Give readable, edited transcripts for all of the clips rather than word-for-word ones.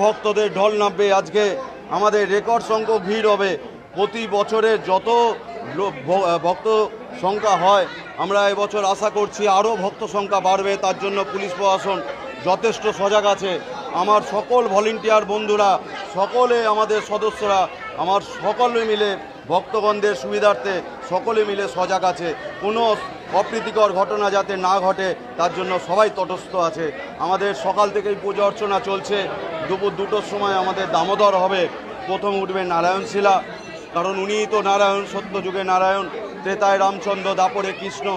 ভক্তদের ঢল নামবে। আজকে আমাদের রেকর্ড সংখ্যক ভিড় হবে। প্রতি বছরের যত ভক্ত সংখ্যা হয়, আমরা এবছর আশা করছি আরও ভক্ত সংখ্যা বাড়বে। তার জন্য পুলিশ প্রশাসন যথেষ্ট সজাগ আছে। আমার সকল ভলেন্টিয়ার বন্ধুরা, সকলে আমাদের সদস্যরা, আমার সকলে মিলে ভক্তগণদের সুবিধার্থে সকলে মিলে সজাগ আছে। কোনো অপ্রীতিকর ঘটনা যাতে না ঘটে তার জন্য সবাই তটস্থ আছে। আমাদের সকাল থেকেই পুজো অর্চনা চলছে। দুপুর 2টোর সময় আমাদের দামোদর হবে। প্রথম উঠবে নারায়ণশিলা, কারণ উনিই তো নারায়ণ, সত্যযুগে নারায়ণ, ত্রেতায় রামচন্দ্র, দাপরে কৃষ্ণ,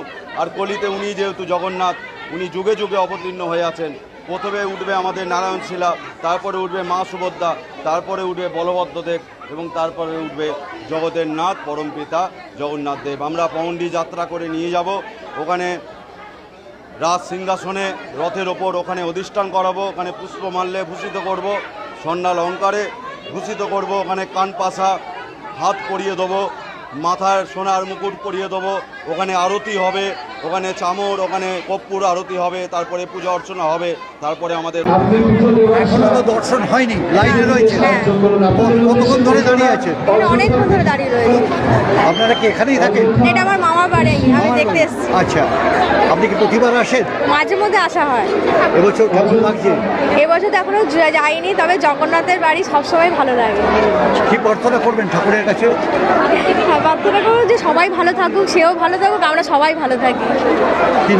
আর কলিতে উনি যেহেতু জগন্নাথ, উনি যুগে যুগে অবতীর্ণ হয়ে আছেন। প্রথমে উঠবে আমাদের নারায়ণশিলা, তারপরে উঠবে মা সুভদ্রা, তারপরে উঠবে বলভদ্রদেব এবং তারপরে উঠবে জগতের নাথ পরমপিতা জগন্নাথ দেব। আমরা পৌণ্ডী যাত্রা করে নিয়ে যাব। ওখানে রাজ সিংহাসনে রথের ওপর ওখানে অধিষ্ঠান করাবো। ওখানে পুষ্পমাল্যে ভূষিত করব, স্বর্ণালঙ্কারে ভূষিত করব। ওখানে কানপাশা হাত পরিয়ে দেবো, মাথায় সোনার মুকুট পরিয়ে দেবো। ওখানে আরতি হবে, ওখানে চামর, ওখানে কর্পূর আরতি হবে, তারপরে পূজা অর্চনা হবে। তারপরে আমাদের এখনো তো দর্শন হয়নি, লাইনে রয়েছে। কতক্ষণ ধরে দাঁড়িয়ে আছেন? অনেকক্ষণ ধরে দাঁড়িয়ে রয়েছে। আপনারা কি এখানেই থাকেন? এটা আমার মামার বাড়ি, আমি দেখতে এসেছি। আচ্ছা, আপনি কি প্রতিবার আসেন? মাঝে মধ্যে আসা হয়। এবছর কেমন লাগছে? এবছর তো এখনো যাইনি, তবে জগন্নাথের বাড়ি সবসময় ভালো লাগে। কি প্রার্থনা করবেন ঠাকুরের কাছে? প্রার্থনা করবো যে সবাই ভালো থাকুক, সেও ভালো থাকুক, আমরা সবাই ভালো থাকি। কি